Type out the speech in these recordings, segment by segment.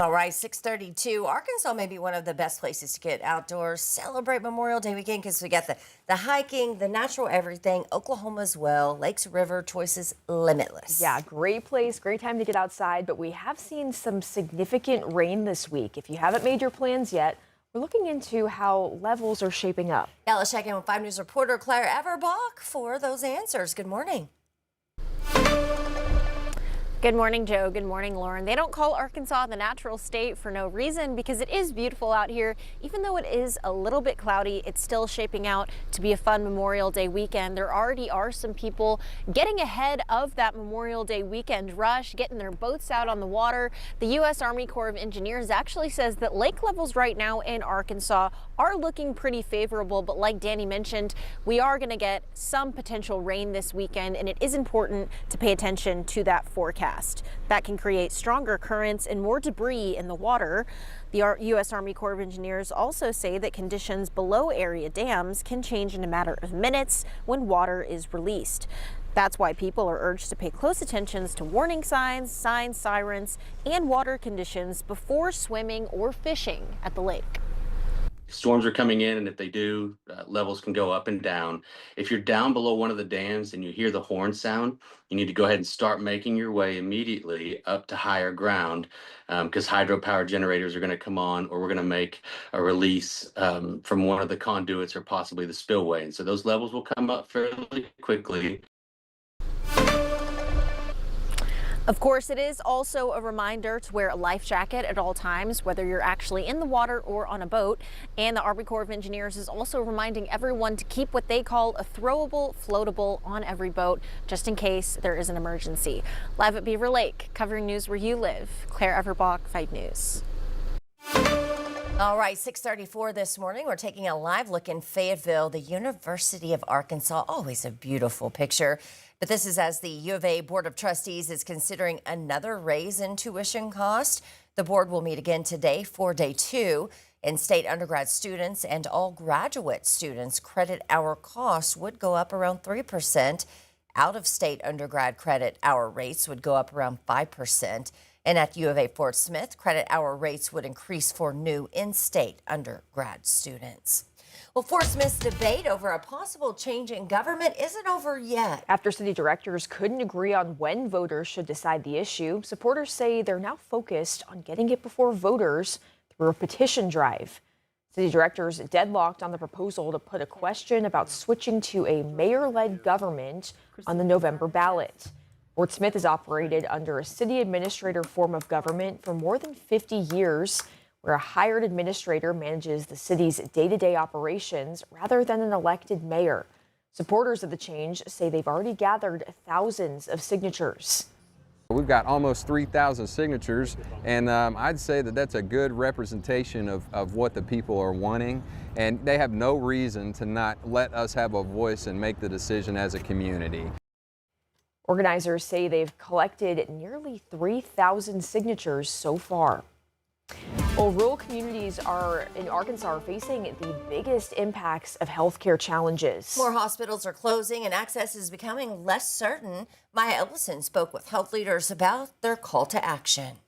All right, 6:32. Arkansas may be one of the best places to get outdoors, celebrate Memorial Day weekend because we got the hiking, the natural everything. Oklahoma as well. Lakes, river, choices limitless. Yeah, great place, great time to get outside, but we have seen some significant rain this week. If you haven't made your plans yet, we're looking into how levels are shaping up. Now let's check in with 5 News reporter Claire Everbach for those answers. Good morning. Good morning, Joe. Good morning, Lauren. They don't call Arkansas the natural state for no reason because it is beautiful out here. Even though it is a little bit cloudy, it's still shaping out to be a fun Memorial Day weekend. There already are some people getting ahead of that Memorial Day weekend rush, getting their boats out on the water. The U.S. Army Corps of Engineers actually says that lake levels right now in Arkansas are looking pretty favorable, but like Danny mentioned, we are going to get some potential rain this weekend, and it is important to pay attention to that forecast. That can create stronger currents and more debris in the water. The U.S. Army Corps of Engineers also say that conditions below area dams can change in a matter of minutes when water is released. That's why people are urged to pay close attention to warning signs, sirens, and water conditions before swimming or fishing at the lake. Storms are coming in, and if they do, levels can go up and down. If you're down below one of the dams and you hear the horn sound, you need to go ahead and start making your way immediately up to higher ground because hydropower generators are going to come on, or we're going to make a release from one of the conduits or possibly the spillway. And so those levels will come up fairly quickly. Of course, it is also a reminder to wear a life jacket at all times, whether you're actually in the water or on a boat. And the Army Corps of Engineers is also reminding everyone to keep what they call a throwable floatable on every boat, just in case there is an emergency. Live at Beaver Lake, covering news where you live, Claire Everbach, 5 News. All right, 6:34 this morning. We're taking a live look in Fayetteville, the University of Arkansas. Always a beautiful picture. But this is as the U of A Board of Trustees is considering another raise in tuition cost. The board will meet again today for day 2. In-state undergrad students and all graduate students credit hour costs would go up around 3%. Out-of-state undergrad credit hour rates would go up around 5%. And at U of A Fort Smith, credit hour rates would increase for new in-state undergrad students. Well, Fort Smith's debate over a possible change in government isn't over yet. After city directors couldn't agree on when voters should decide the issue, supporters say they're now focused on getting it before voters through a petition drive. City directors deadlocked on the proposal to put a question about switching to a mayor-led government on the November ballot. Fort Smith has operated under a city administrator form of government for more than 50 years, where a hired administrator manages the city's day-to-day operations rather than an elected mayor. Supporters of the change say they've already gathered thousands of signatures. We've got almost 3,000 signatures, and I'd say that that's a good representation of what the people are wanting, and they have no reason to not let us have a voice and make the decision as a community. Organizers say they've collected nearly 3,000 signatures so far. Well, rural communities in Arkansas are facing the biggest impacts of healthcare challenges. More hospitals are closing and access is becoming less certain. Maya Ellison spoke with health leaders about their call to action.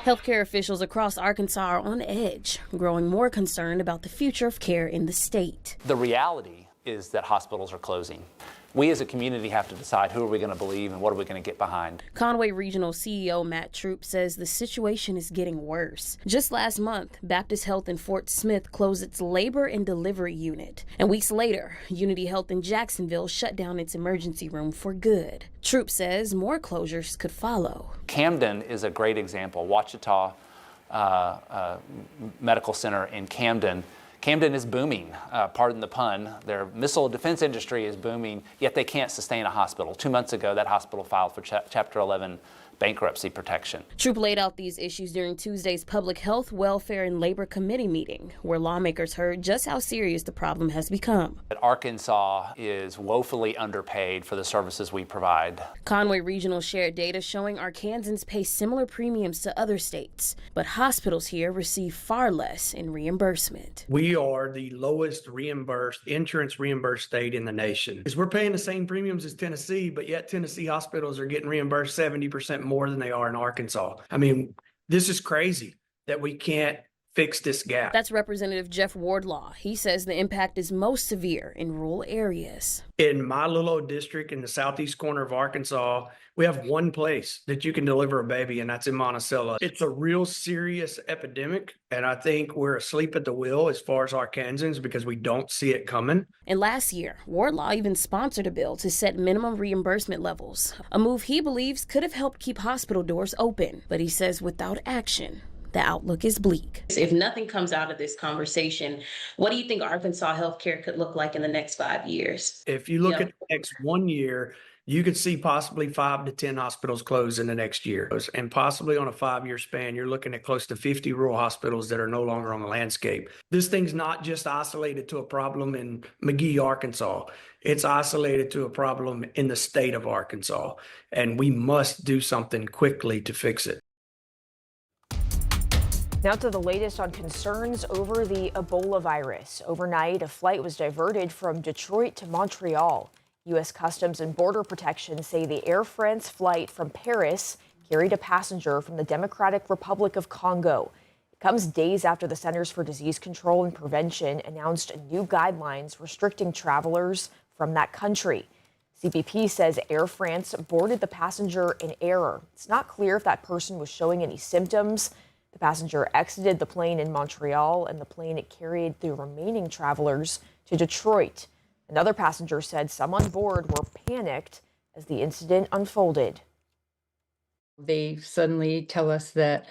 Healthcare officials across Arkansas are on edge, growing more concerned about the future of care in the state. The reality is that hospitals are closing. We as a community have to decide who are we going to believe and what are we going to get behind. Conway Regional CEO Matt Troop says the situation is getting worse. Just last month, Baptist Health in Fort Smith closed its labor and delivery unit. And weeks later, Unity Health in Jacksonville shut down its emergency room for good. Troop says more closures could follow. Camden is a great example. Ouachita Medical Center in Camden. Camden is booming, pardon the pun. Their missile defense industry is booming, yet they can't sustain a hospital. 2 months ago, that hospital filed for Chapter 11 bankruptcy protection. Troop laid out these issues during Tuesday's Public Health, Welfare, and Labor Committee meeting, where lawmakers heard just how serious the problem has become. Arkansas is woefully underpaid for the services we provide. Conway Regional shared data showing Arkansans pay similar premiums to other states, but hospitals here receive far less in reimbursement. We are the lowest insurance reimbursed state in the nation. We're paying the same premiums as Tennessee, but yet Tennessee hospitals are getting reimbursed 70% more than they are in Arkansas. I mean, this is crazy that we can't fix this gap. That's Representative Jeff Wardlaw. He says the impact is most severe in rural areas. In my little old district in the southeast corner of Arkansas, we have one place that you can deliver a baby, and that's in Monticello. It's a real serious epidemic, and I think we're asleep at the wheel as far as Arkansans because we don't see it coming. And last year, Wardlaw even sponsored a bill to set minimum reimbursement levels, a move he believes could have helped keep hospital doors open. But he says without action, the outlook is bleak. If nothing comes out of this conversation, what do you think Arkansas healthcare could look like in the next 5 years? If you look at the next 1 year, you could see possibly 5 to 10 hospitals close in the next year. And possibly on a 5-year span, you're looking at close to 50 rural hospitals that are no longer on the landscape. This thing's not just isolated to a problem in McGehee, Arkansas. It's isolated to a problem in the state of Arkansas. And we must do something quickly to fix it. Now to the latest on concerns over the Ebola virus. Overnight, a flight was diverted from Detroit to Montreal. U.S. Customs and Border Protection say the Air France flight from Paris carried a passenger from the Democratic Republic of Congo. It comes days after the Centers for Disease Control and Prevention announced new guidelines restricting travelers from that country. CBP says Air France boarded the passenger in error. It's not clear if that person was showing any symptoms. The passenger exited the plane in Montreal, and the plane carried the remaining travelers to Detroit. Another passenger said some on board were panicked as the incident unfolded. They suddenly tell us that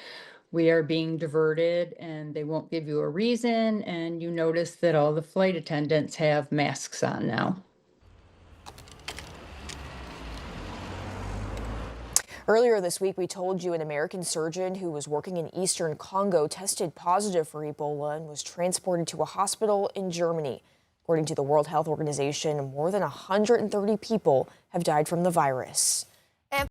we are being diverted and they won't give you a reason, and you notice that all the flight attendants have masks on now. Earlier this week, we told you an American surgeon who was working in eastern Congo tested positive for Ebola and was transported to a hospital in Germany. According to the World Health Organization, more than 130 people have died from the virus.